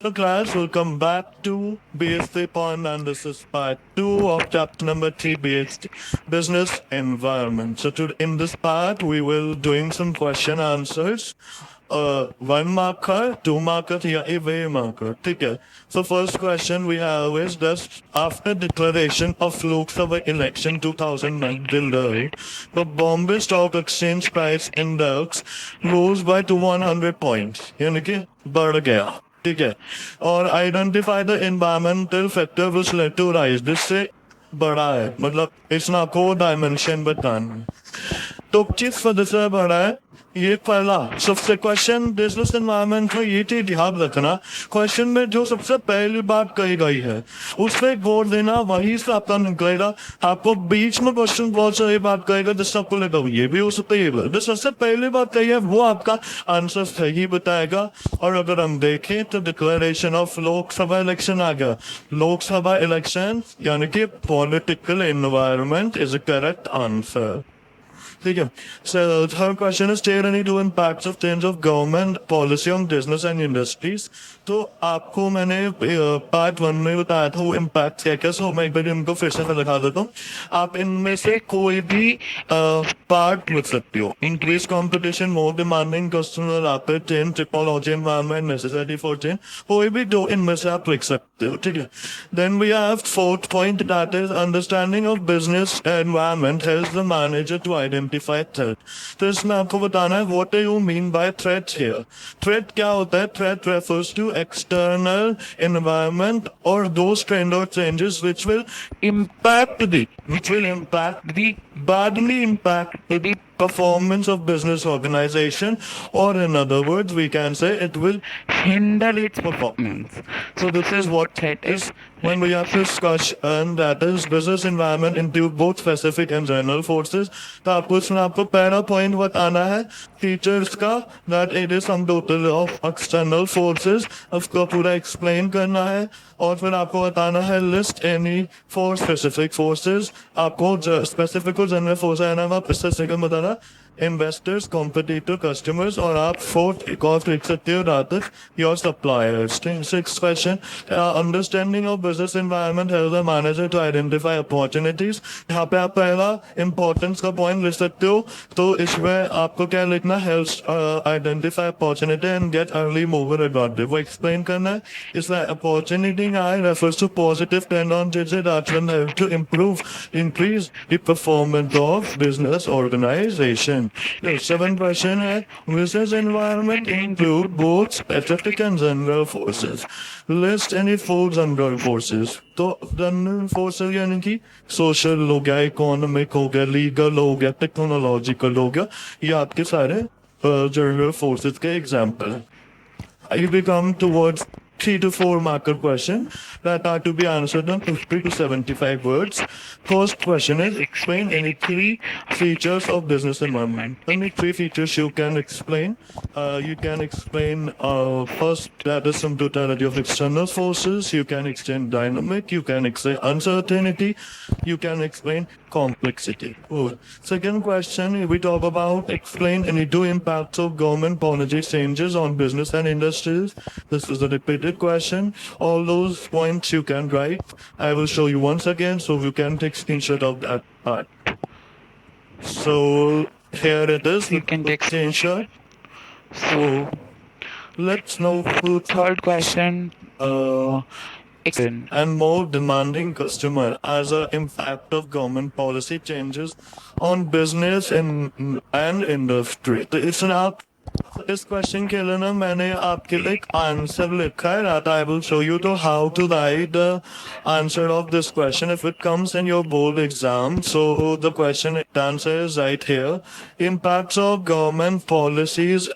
So class, welcome back to BSc Point, and this is part 2 of chapter number 3, BSc Business Environment. So in this part, we will doing some question answers. One marker, two marker, या a way marker. ठीक है. So first question we have is just after declaration of Lok Sabha election 2009 Delhi, the Bombay Stock Exchange price index rose by 100 points. यानी कि बढ़ गया. ठीक है. और identify the environmental factor which led to rise जिससे बड़ा है मतलब इसना को डायमेंशन बताना तो किस वजह से बड़ा है ये पहला सबसे क्वेश्चन बिजनेस एनवायरनमेंट में ये चीज ध्यान रखना क्वेश्चन में जो सबसे पहली बात कही गई है उस पर गौर देना वही से आपका निकलेगा आपको बीच में क्वेश्चन बहुत सारी बात कहेगा जिससे आपको लगा ये भी हो सकता है जो सबसे पहली बात कही है वो आपका आंसर सही बताएगा और अगर हम देखें तो डिक्लेरेशन ऑफ लोकसभा इलेक्शन आ गया लोकसभा इलेक्शन यानी कि political environment is a correct answer ठीक है So third question is there any two impacts of change of government policy on business and industries तो आपको मैंने पार्ट वन में बताया था वो इम्पैक्ट क्या क्या सो मैं एक बार इनको फिर से दिखा देता हूँ आप इनमें से कोई भी पार्ट लिख सकते हो increase competition more demanding customer rapid change technology environment necessity for change कोई भी दो इनमें से आप लिख सकते हो ठीक है then we have fourth point that is understanding of business environment helps the manager to identify threat तो इसमें आपको बताना है what do you mean by threat here threat क्या होता है threat refers to external environment or those trend or changes which will impact the badly impact the performance of business organization or in other words we can say it will hinder its performance so this is what threat is when we have discussion that is business environment into both specific and general forces तो आपको इसमें आपको पहला point बताना है features का that it is sum total of external forces उसको पूरा एक्सप्लेन करना है और फिर आपको बताना है list any four specific forces आपको स्पेसिफिक को जनरल फोर्स है ना स्पेसिफिक बताना इन्वेस्टर्स कॉम्पिटिटर कस्टमर्स और आप फोर्थ एक और लिख सकते हो रात your suppliers six question understanding of business environment help the manager to identify opportunities यहाँ पे आप पहला इंपॉर्टेंस का पॉइंट लिख सकते हो तो इसमें आपको क्या लिखना help identify opportunity and get early mover advantage वो एक्सप्लेन करना है इसमें opportunity I refers to positive trend on that will help to improve increase the performance of business organization the seventh question है business environment include both specific and general forces list any four general forces तो general forces यानी कि social हो गया economic हो गया legal हो गया technological हो गया ये आपके सारे general forces के example हैं if we come towards 3 to 4 marker question that are to be answered in 50 to 75 words. First question is explain any three features of business environment. Any three features you can explain. You can explain first that is some totality of external forces. You can explain dynamic. You can explain uncertainty. You can explain complexity. Good. Second question, we talk about explain any two impacts of government policy changes on business and industries. This is a repeated question. All those points you can write. I will show you once again so you can take screenshot of that part. So here it is. You can take screenshot. So let's know who third question. And more demanding customer as an impact of government policy changes on business and industry. तो इसमें आप इस question के लिए ना मैंने आपके लिए एक आंसर लिखा है that I will show you to how to write the answer of this question if it comes in your board exam. So the question answer is right here. Impacts of government policies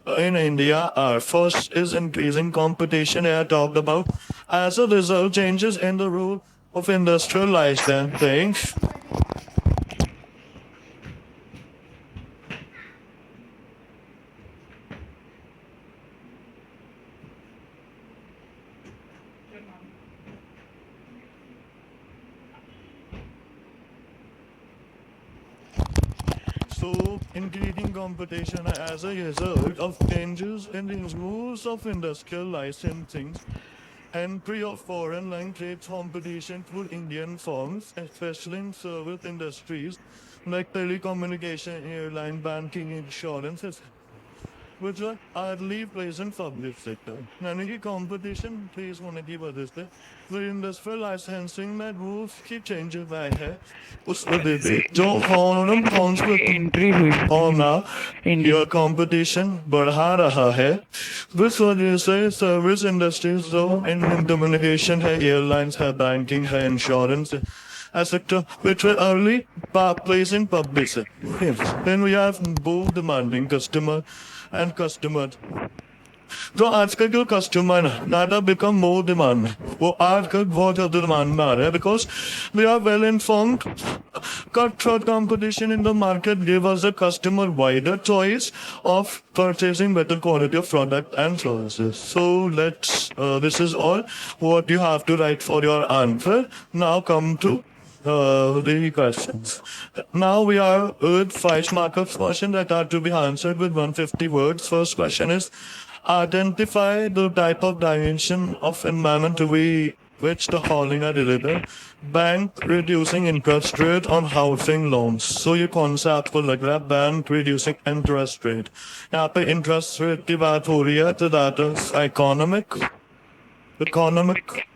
in India are first is increasing competition I talked about. As a result, changes in the rule of industrial licensing. So, increasing competition as a result of changes in the rules of industrial licensing, entry of foreign land trade competition through Indian firms, especially in service industries like telecommunication, airline, banking, insurance, etc., which are hardly present public sector. यानी कि competition तेज होने की वजह से जो industrial licensing में rules की changes आए हैं उस वजह से जो foreign firms को एंट्री हुई होना इंडिया your competition बढ़ा रहा है इस वजह से service industries जो in communication है airlines है banking है insurance a sector which were early placing public sector. Then we have both demanding customer and customer. जो आजकल जो कस्टमर है डाटा बिकम मोर डिमांड वो आजकल बहुत ज़्यादा डिमांड में आ रहा है because we are well informed cutthroat competition in the market give us a customer wider choice of purchasing better quality of product and services. So this is all what you have to write for your answer. Now come to the questions. Now we are with 5 markup questions that are to be answered with 150 words. First question is identify the type of dimension of environment to be which the following are delivered. Bank reducing interest rate on housing loans. So ये concept को लग रहा है bank reducing interest rate. यहाँ पे interest rate की बात हो रही है तो that is economic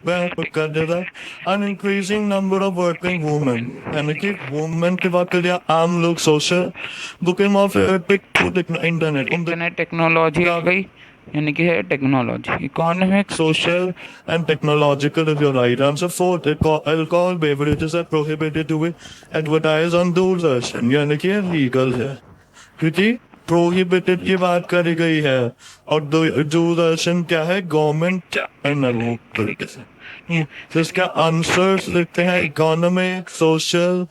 bank कर देता है an increasing number of working women यानी कि women की बात करिए आम लोग social booking of internet internet technology आ गई यानी कि है technology economic social and technological is your right answer. Fourth, alcohol beverages are prohibited to be advertised on Doordarshan यानी कि illegal है क्योंकि prohibited की बात करी गई है और दूरदर्शन क्या है गवर्नमेंट तरीके से जिसका आंसर्स लिखते हैं economic social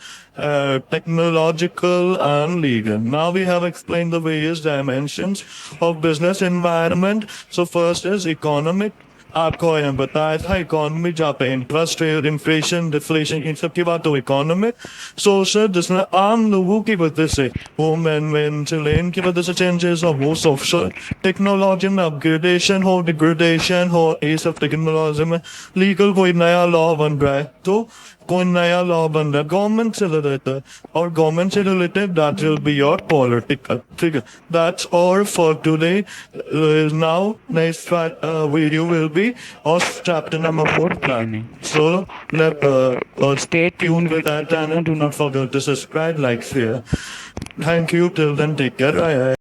technological and legal. Now we have explained the various dimensions of business environment. So first is economic. आपको यहाँ बताया था इकोनॉमी जहाँ पे इंटरेस्ट रेट इन्फ्लेशन डिफ्लेशन इन सब की बात तो इकोनॉमिक सोशल जिसमें आम लोगों की वजह से वुमेन चिल्ड्रन की वजह से चेंजेस और वो सोशल टेक्नोलॉजी में अपग्रेडेशन हो डिग्रेडेशन हो ये सब टेक्नोलॉजी में लीगल कोई नया लॉ बन रहा है तो कोई नया लॉ बन रहा है गवर्नमेंट से रिलेटेड और गवर्नमेंट से related that will be your political ठीक है that's all for today now next video will be of chapter number 4 planning. So stay tuned with that and do not forget to subscribe, like, share. Thank you. Till then, take care. Bye.